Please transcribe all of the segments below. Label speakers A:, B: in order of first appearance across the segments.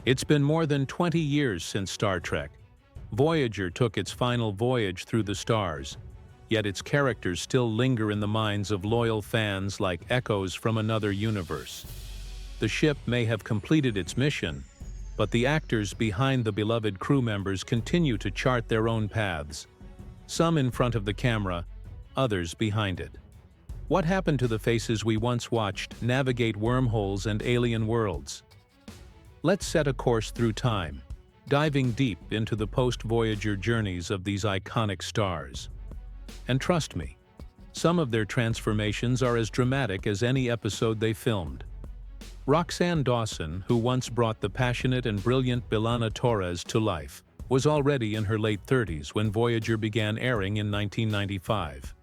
A: It's been more than 20 years since Star Trek. Voyager took its final voyage through the stars, yet its characters still linger in the minds of loyal fans like echoes from another universe. The ship may have completed its mission, but the actors behind the beloved crew members continue to chart their own paths, some in front of the camera, others behind it. What happened to the faces we once watched navigate wormholes and alien worlds? Let's set a course through time, diving deep into the post-Voyager journeys of these iconic stars. And trust me, some of their transformations are as dramatic as any episode they filmed. Roxann Dawson, who once brought the passionate and brilliant B'Elanna Torres to life, was already in her late 30s when Voyager began airing in 1995.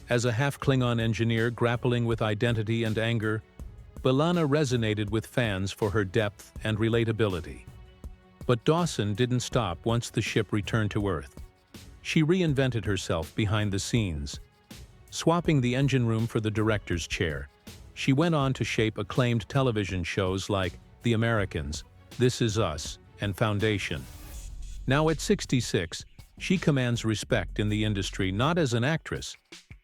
A: As a half-Klingon engineer grappling with identity and anger, B'Elanna resonated with fans for her depth and relatability. But Dawson didn't stop once the ship returned to Earth. She reinvented herself behind the scenes. Swapping the engine room for the director's chair, she went on to shape acclaimed television shows like The Americans, This Is Us, and Foundation. Now at 66, she commands respect in the industry not as an actress,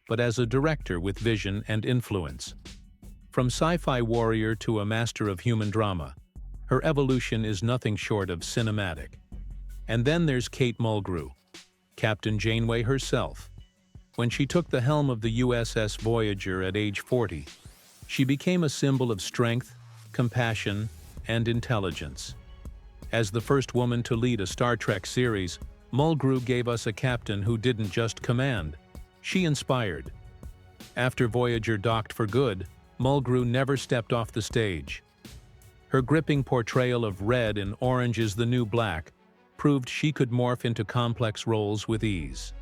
A: but as a director with vision and influence. From sci-fi warrior to a master of human drama, her evolution is nothing short of cinematic. And then there's Kate Mulgrew, Captain Janeway herself. When she took the helm of the USS Voyager at age 40, she became a symbol of strength, compassion, and intelligence. As the first woman to lead a Star Trek series, Mulgrew gave us a captain who didn't just command, she inspired. After Voyager docked for good, Mulgrew never stepped off the stage. Her gripping portrayal of red and orange is the new black proved she could morph into complex roles with ease.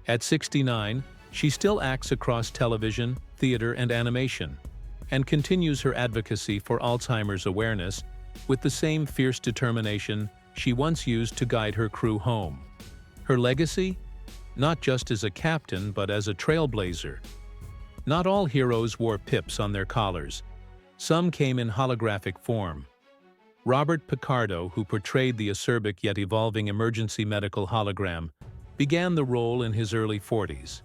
A: At 69, she still acts across television, theater, and animation, and continues her advocacy for Alzheimer's awareness with the same fierce determination she once used to guide her crew home. Her legacy? Not just as a captain, but as a trailblazer. Not all heroes wore pips on their collars. Some came in holographic form. Robert Picardo, who portrayed the acerbic yet evolving emergency medical hologram, began the role in his early 40s.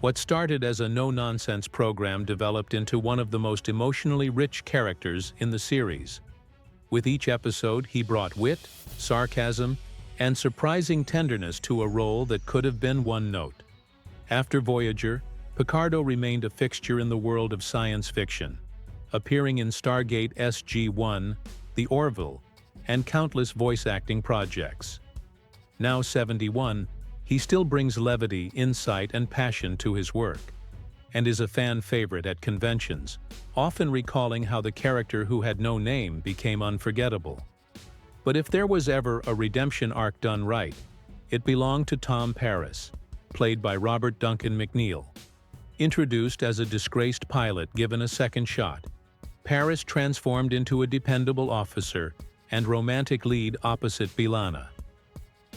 A: What started as a no-nonsense program developed into one of the most emotionally rich characters in the series. With each episode, he brought wit, sarcasm, and surprising tenderness to a role that could have been one note. After Voyager, Picardo remained a fixture in the world of science fiction, appearing in Stargate SG-1, The Orville, and countless voice-acting projects. Now 71, he still brings levity, insight, and passion to his work, and is a fan favorite at conventions, often recalling how the character who had no name became unforgettable. But if there was ever a redemption arc done right, it belonged to Tom Paris, played by Robert Duncan McNeill. Introduced as a disgraced pilot given a second shot, Paris transformed into a dependable officer and romantic lead opposite B'Elanna.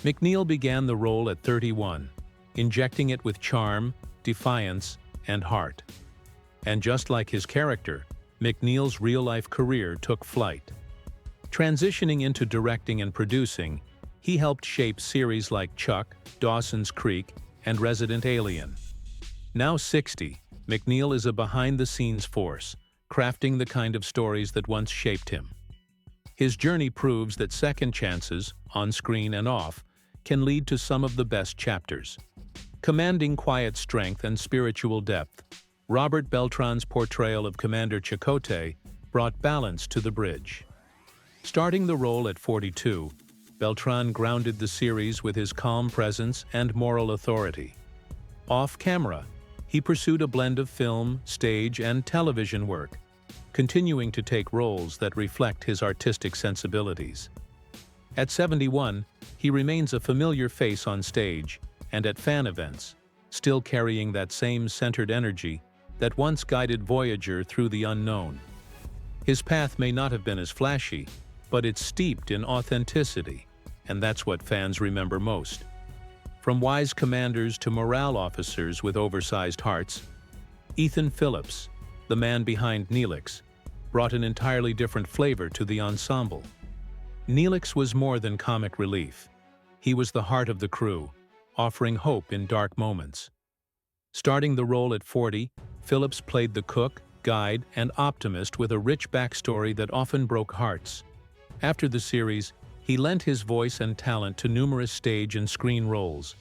A: McNeill began the role at 31, injecting it with charm, defiance, and heart. And just like his character, McNeill's real-life career took flight. Transitioning into directing and producing, he helped shape series like Chuck, Dawson's Creek, and Resident Alien. Now 60, McNeill is a behind-the-scenes force, crafting the kind of stories that once shaped him. His journey proves that second chances, on screen and off, can lead to some of the best chapters. Commanding quiet strength and spiritual depth, Robert Beltran's portrayal of Commander Chakotay brought balance to the bridge. Starting the role at 42, Beltran grounded the series with his calm presence and moral authority. Off-camera, he pursued a blend of film, stage, and television work, continuing to take roles that reflect his artistic sensibilities. At 71, he remains a familiar face on stage and at fan events, still carrying that same centered energy that once guided Voyager through the unknown. His path may not have been as flashy, but it's steeped in authenticity, and that's what fans remember most. From wise commanders to morale officers with oversized hearts, Ethan Phillips, the man behind Neelix, brought an entirely different flavor to the ensemble. Neelix was more than comic relief. He was the heart of the crew, offering hope in dark moments. Starting the role at 40, Phillips played the cook, guide, and optimist with a rich backstory that often broke hearts. After the series, he lent his voice and talent to numerous stage and screen roles.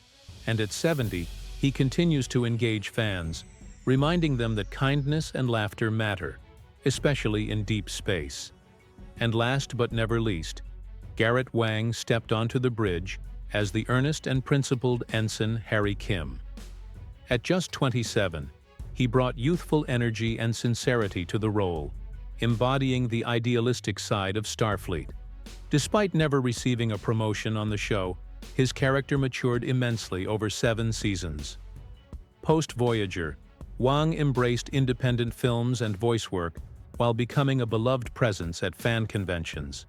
A: And at 70, he continues to engage fans, reminding them that kindness and laughter matter, especially in deep space. And last but never least, Garrett Wang stepped onto the bridge as the earnest and principled ensign Harry Kim. At just 27, he brought youthful energy and sincerity to the role, embodying the idealistic side of Starfleet. Despite never receiving a promotion on the show, his character matured immensely over 7 seasons. Post-Voyager, Wang embraced independent films and voice work while becoming a beloved presence at fan conventions.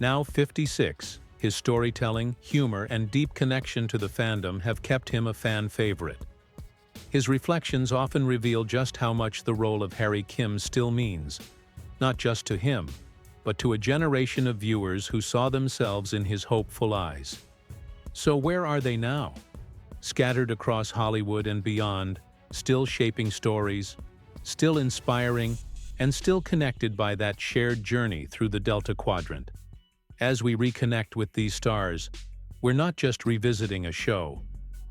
A: Now 56, his storytelling, humor, and deep connection to the fandom have kept him a fan favorite. His reflections often reveal just how much the role of Harry Kim still means, not just to him, but to a generation of viewers who saw themselves in his hopeful eyes. So where are they now? Scattered across Hollywood and beyond, still shaping stories, still inspiring, and still connected by that shared journey through the Delta Quadrant. As we reconnect with these stars, we're not just revisiting a show,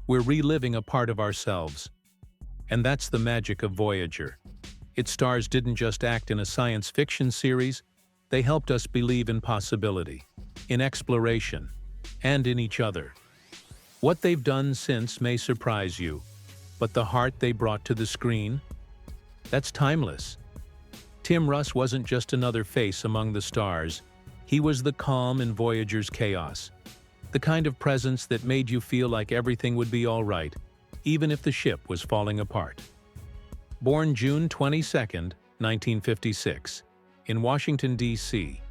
A: we're reliving a part of ourselves. And that's the magic of Voyager. Its stars didn't just act in a science fiction series, they helped us believe in possibility, in exploration, and in each other. What they've done since may surprise you, but the heart they brought to the screen? That's timeless. Tim Russ wasn't just another face among the stars, he was the calm in Voyager's chaos, the kind of presence that made you feel like everything would be all right, even if the ship was falling apart. Born June 22, 1956, in Washington, D.C.,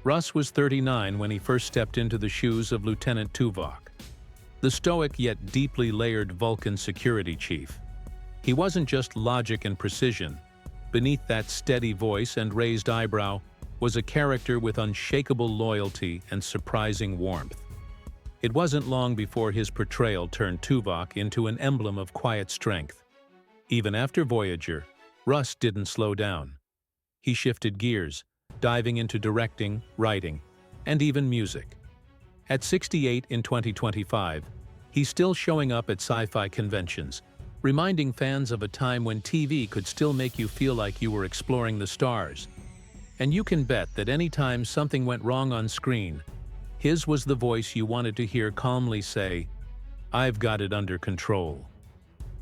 A: Russ was 39 when he first stepped into the shoes of Lieutenant Tuvok, the stoic yet deeply layered Vulcan security chief. He wasn't just logic and precision. Beneath that steady voice and raised eyebrow was a character with unshakable loyalty and surprising warmth. It wasn't long before his portrayal turned Tuvok into an emblem of quiet strength. Even after Voyager, Russ didn't slow down. He shifted gears, diving into directing, writing, and even music. At 68 in 2025, he's still showing up at sci-fi conventions, reminding fans of a time when TV could still make you feel like you were exploring the stars. And you can bet that anytime something went wrong on screen, his was the voice you wanted to hear calmly say, "I've got it under control."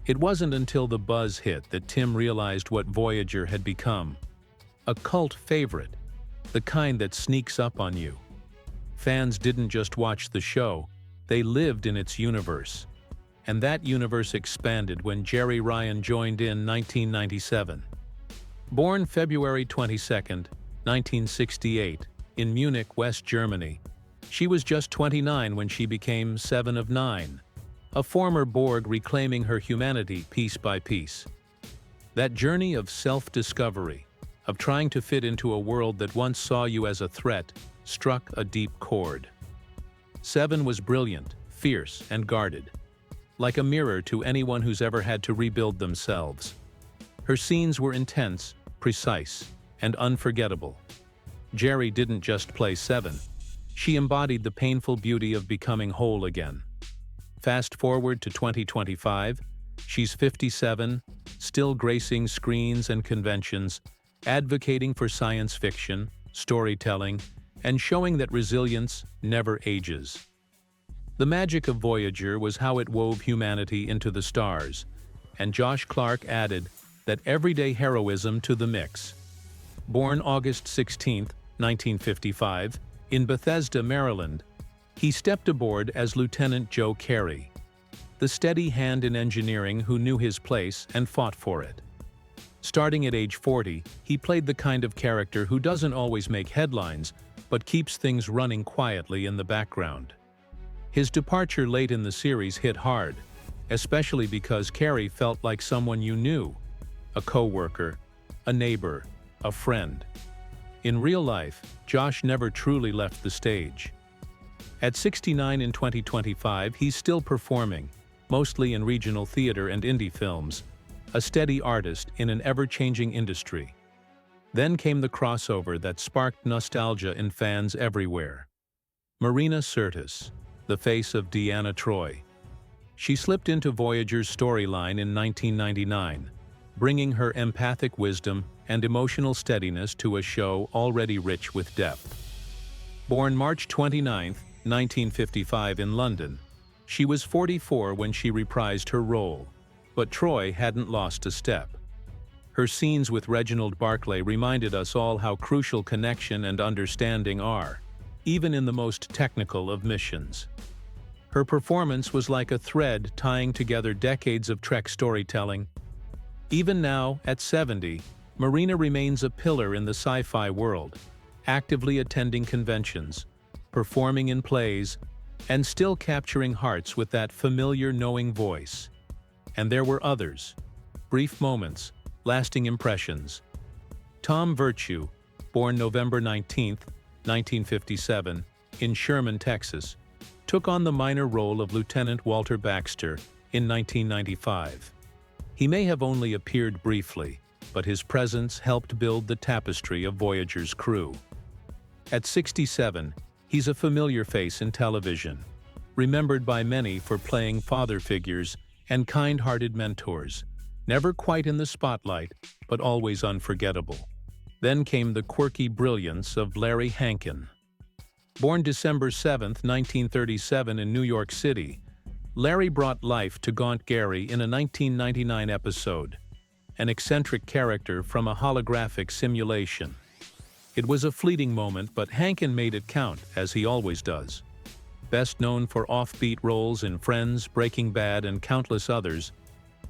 A: It wasn't until the buzz hit that Tim realized what Voyager had become. A cult favorite, the kind that sneaks up on you. Fans didn't just watch the show, they lived in its universe. And that universe expanded when Jeri Ryan joined in 1997. Born February 22, 1968, in Munich, West Germany, she was just 29 when she became Seven of Nine, a former Borg reclaiming her humanity piece by piece. That journey of self-discovery, of trying to fit into a world that once saw you as a threat, struck a deep chord. Seven was brilliant, fierce, and guarded, like a mirror to anyone who's ever had to rebuild themselves. Her scenes were intense, precise, and unforgettable. Jeri didn't just play Seven. She embodied the painful beauty of becoming whole again. Fast forward to 2025, she's 57, still gracing screens and conventions, advocating for science fiction, storytelling, and showing that resilience never ages. The magic of Voyager was how it wove humanity into the stars, and Josh Clark added that everyday heroism to the mix. Born August 16, 1955, in Bethesda, Maryland, he stepped aboard as Lieutenant Joe Carey, the steady hand in engineering who knew his place and fought for it. Starting at age 40, he played the kind of character who doesn't always make headlines, but keeps things running quietly in the background. His departure late in the series hit hard, especially because Carey felt like someone you knew, a co-worker, a neighbor, a friend. In real life, Josh never truly left the stage. At 69 in 2025, he's still performing, mostly in regional theater and indie films, a steady artist in an ever-changing industry. Then came the crossover that sparked nostalgia in fans everywhere. Marina Sirtis, the face of Deanna Troi. She slipped into Voyager's storyline in 1999, bringing her empathic wisdom and emotional steadiness to a show already rich with depth. Born March 29, 1955 in London, she was 44 when she reprised her role, but Troi hadn't lost a step. Her scenes with Reginald Barclay reminded us all how crucial connection and understanding are, even in the most technical of missions. Her performance was like a thread tying together decades of Trek storytelling. Even now, at 70, Marina remains a pillar in the sci-fi world, actively attending conventions, performing in plays, and still capturing hearts with that familiar knowing voice. And there were others. Brief moments, lasting impressions. Tom Virtue, born November 19, 1957, in Sherman, Texas, took on the minor role of Lieutenant Walter Baxter in 1995. He may have only appeared briefly, but his presence helped build the tapestry of Voyager's crew. At 67, he's a familiar face in television, remembered by many for playing father figures and kind-hearted mentors, never quite in the spotlight, but always unforgettable. Then came the quirky brilliance of Larry Hankin. Born December 7, 1937 in New York City, Larry brought life to Gaunt Gary in a 1999 episode, an eccentric character from a holographic simulation. It was a fleeting moment, but Hankin made it count, as he always does. Best known for offbeat roles in Friends, Breaking Bad, and countless others,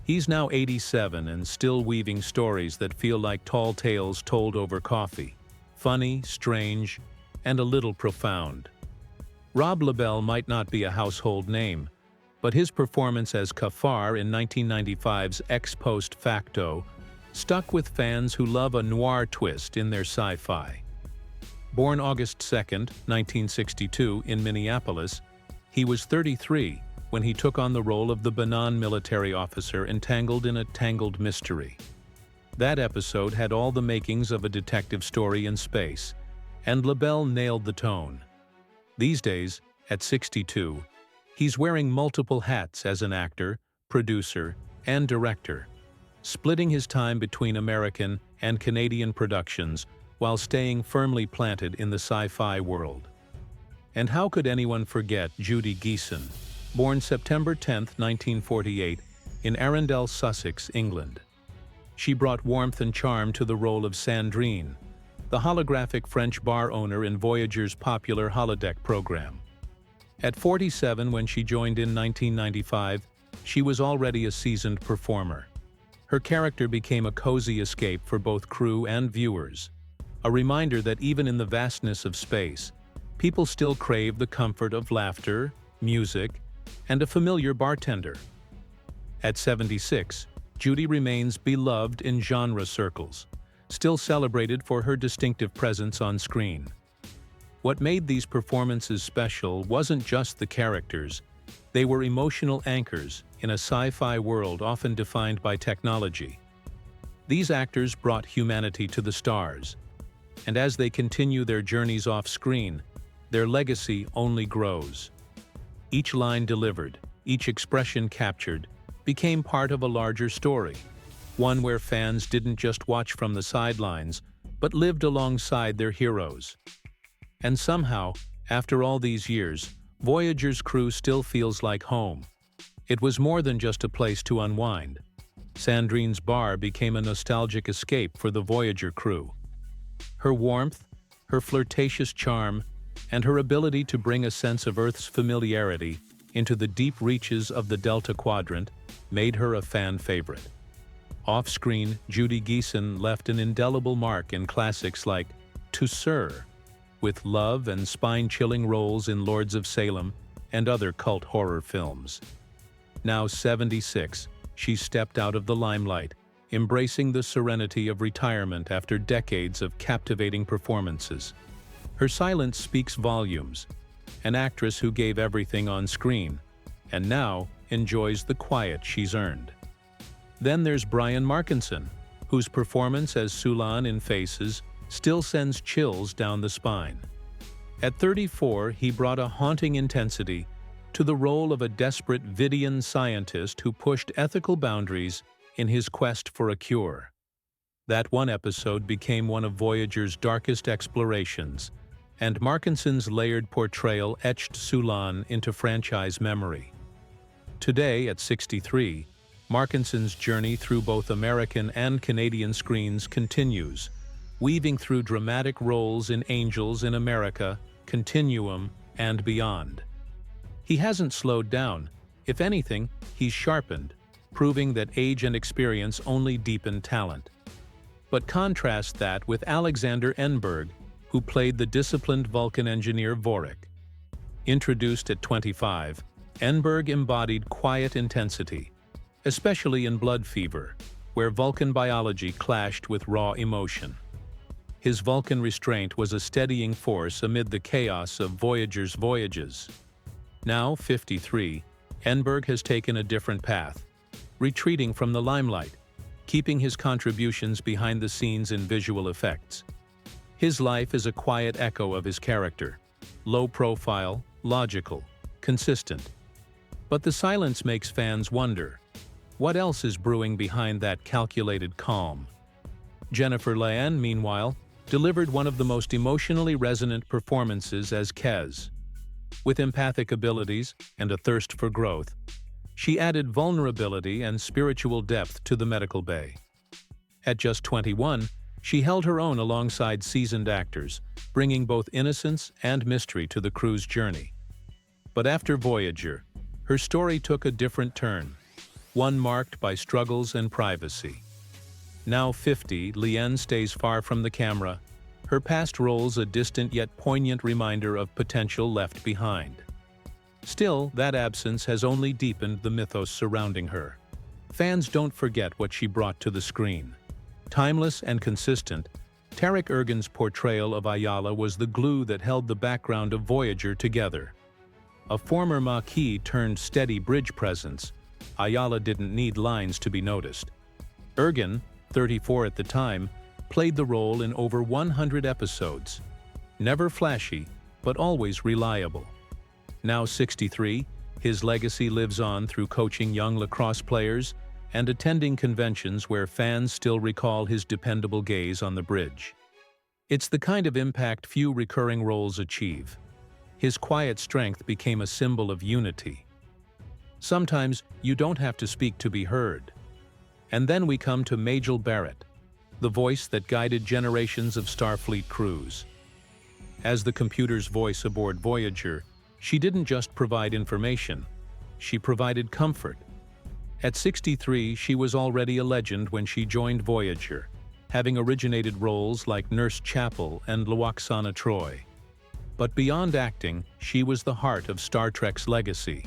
A: he's now 87 and still weaving stories that feel like tall tales told over coffee. Funny, strange, and a little profound. Rob LaBelle might not be a household name, but his performance as Kafar in 1995's Ex Post Facto stuck with fans who love a noir twist in their sci-fi. Born August 2, 1962, in Minneapolis, he was 33 when he took on the role of the Banan military officer entangled in a tangled mystery. That episode had all the makings of a detective story in space, and LaBelle nailed the tone. These days, at 62, he's wearing multiple hats as an actor, producer, and director, splitting his time between American and Canadian productions while staying firmly planted in the sci-fi world. And how could anyone forget Judy Geeson, born September 10, 1948, in Arundel, Sussex, England. She brought warmth and charm to the role of Sandrine, the holographic French bar owner in Voyager's popular holodeck program. At 47, when she joined in 1995, she was already a seasoned performer. Her character became a cozy escape for both crew and viewers, a reminder that even in the vastness of space, people still crave the comfort of laughter, music, and a familiar bartender. At 76, Judy remains beloved in genre circles, still celebrated for her distinctive presence on screen. What made these performances special wasn't just the characters, they were emotional anchors in a sci-fi world often defined by technology. These actors brought humanity to the stars, and as they continue their journeys off-screen, their legacy only grows. Each line delivered, each expression captured, became part of a larger story, one where fans didn't just watch from the sidelines, but lived alongside their heroes. And somehow, after all these years, Voyager's crew still feels like home. It was more than just a place to unwind. Sandrine's bar became a nostalgic escape for the Voyager crew. Her warmth, her flirtatious charm, and her ability to bring a sense of Earth's familiarity into the deep reaches of the Delta Quadrant made her a fan favorite. Off-screen, Judy Geeson left an indelible mark in classics like To Sir, with love and spine-chilling roles in Lords of Salem and other cult horror films. Now 76, she stepped out of the limelight, embracing the serenity of retirement after decades of captivating performances. Her silence speaks volumes, an actress who gave everything on screen, and now enjoys the quiet she's earned. Then there's Brian Markinson, whose performance as Sulan in Faces still sends chills down the spine. At 34, he brought a haunting intensity to the role of a desperate Vidian scientist who pushed ethical boundaries in his quest for a cure. That one episode became one of Voyager's darkest explorations, and Markinson's layered portrayal etched Sulan into franchise memory. Today, at 63, Markinson's journey through both American and Canadian screens continues, weaving through dramatic roles in Angels in America, Continuum, and beyond. He hasn't slowed down. If anything, he's sharpened, proving that age and experience only deepen talent. But contrast that with Alexander Enberg, who played the disciplined Vulcan engineer Vorik. Introduced at 25, Enberg embodied quiet intensity, especially in Blood Fever, where Vulcan biology clashed with raw emotion. His Vulcan restraint was a steadying force amid the chaos of Voyager's voyages. Now, 53, Enberg has taken a different path, retreating from the limelight, keeping his contributions behind the scenes in visual effects. His life is a quiet echo of his character, low profile, logical, consistent. But the silence makes fans wonder, what else is brewing behind that calculated calm? Jennifer Lien, meanwhile, delivered one of the most emotionally resonant performances as Kes. With empathic abilities and a thirst for growth, she added vulnerability and spiritual depth to the medical bay. At just 21, she held her own alongside seasoned actors, bringing both innocence and mystery to the crew's journey. But after Voyager, her story took a different turn, one marked by struggles and privacy. Now 50, Lien stays far from the camera, her past roles a distant yet poignant reminder of potential left behind. Still, that absence has only deepened the mythos surrounding her. Fans don't forget what she brought to the screen. Timeless and consistent, Tarik Ergin's portrayal of Ayala was the glue that held the background of Voyager together. A former Maquis turned steady bridge presence, Ayala didn't need lines to be noticed. Ergin, 34 at the time, played the role in over 100 episodes. Never flashy, but always reliable. Now 63, his legacy lives on through coaching young lacrosse players and attending conventions where fans still recall his dependable gaze on the bridge. It's the kind of impact few recurring roles achieve. His quiet strength became a symbol of unity. Sometimes you don't have to speak to be heard. And then we come to Majel Barrett, the voice that guided generations of Starfleet crews. As the computer's voice aboard Voyager, she didn't just provide information, she provided comfort. At 63, she was already a legend when she joined Voyager, having originated roles like Nurse Chapel and Lwaxana Troi. But beyond acting, she was the heart of Star Trek's legacy.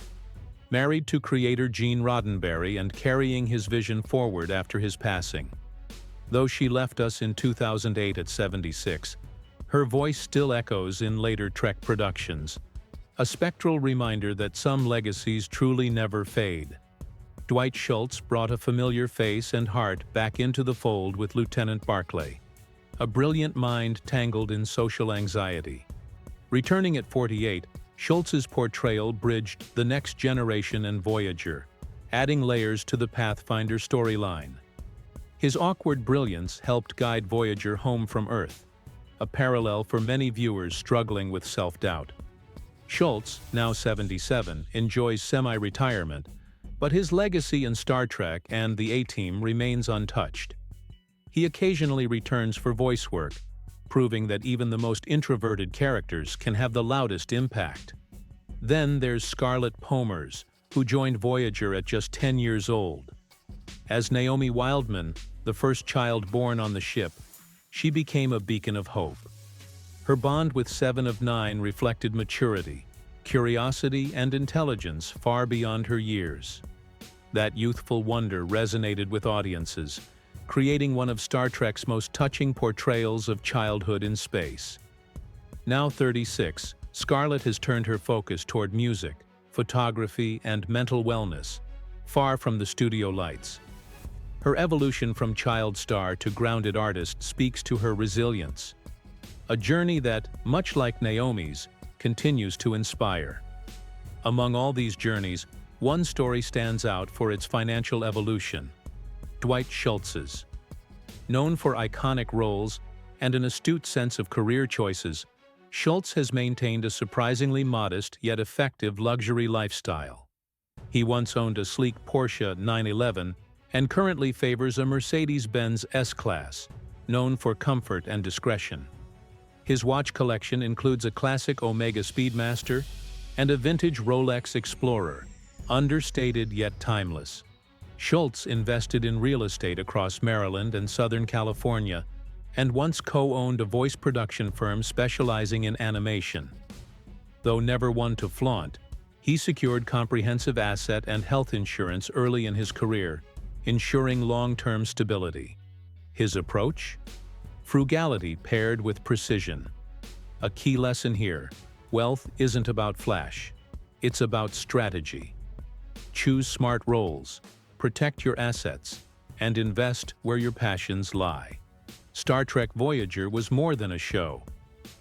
A: Married to creator Gene Roddenberry and carrying his vision forward after his passing. Though she left us in 2008 at 76, her voice still echoes in later Trek productions, a spectral reminder that some legacies truly never fade. Dwight Schultz brought a familiar face and heart back into the fold with Lieutenant Barclay, a brilliant mind tangled in social anxiety. Returning at 48, Schultz's portrayal bridged the Next Generation and Voyager, adding layers to the Pathfinder storyline. His awkward brilliance helped guide Voyager home from Earth, a parallel for many viewers struggling with self-doubt. Schultz, now 77, enjoys semi-retirement, but his legacy in Star Trek and the A-Team remains untouched. He occasionally returns for voice work, proving that even the most introverted characters can have the loudest impact. Then there's Scarlett Pomers, who joined Voyager at just 10 years old. As Naomi Wildman, the first child born on the ship, she became a beacon of hope. Her bond with Seven of Nine reflected maturity, curiosity, and intelligence far beyond her years. That youthful wonder resonated with audiences, creating one of Star Trek's most touching portrayals of childhood in space. Now 36, Scarlett has turned her focus toward music, photography, and mental wellness, far from the studio lights. Her evolution from child star to grounded artist speaks to her resilience, a journey that, much like Naomi's, continues to inspire. Among all these journeys, one story stands out for its financial evolution: Dwight Schultz's. Known for iconic roles and an astute sense of career choices, Schultz has maintained a surprisingly modest yet effective luxury lifestyle. He once owned a sleek Porsche 911 and currently favors a Mercedes-Benz S-Class, known for comfort and discretion. His watch collection includes a classic Omega Speedmaster and a vintage Rolex Explorer, understated yet timeless. Schultz invested in real estate across Maryland and Southern California, and once co-owned a voice production firm specializing in animation. Though never one to flaunt, he secured comprehensive asset and health insurance early in his career, ensuring long-term stability. His approach? Frugality paired with precision. A key lesson here: wealth isn't about flash, it's about strategy. Choose smart roles, protect your assets, and invest where your passions lie. Star Trek Voyager was more than a show.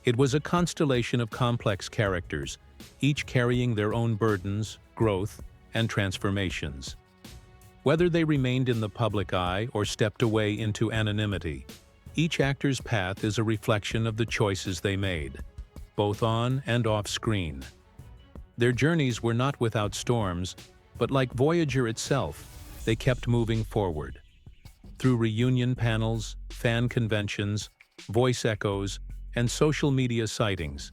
A: It was a constellation of complex characters, each carrying their own burdens, growth, and transformations. Whether they remained in the public eye or stepped away into anonymity, each actor's path is a reflection of the choices they made, both on and off screen. Their journeys were not without storms, but like Voyager itself, they kept moving forward. Through reunion panels, fan conventions, voice echoes, and social media sightings,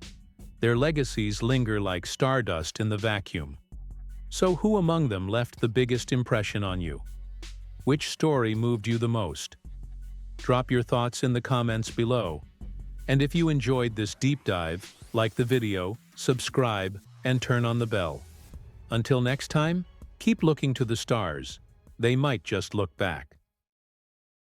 A: their legacies linger like stardust in the vacuum. So who among them left the biggest impression on you? Which story moved you the most? Drop your thoughts in the comments below. And if you enjoyed this deep dive, like the video, subscribe, and turn on the bell. Until next time, keep looking to the stars. They might just look back.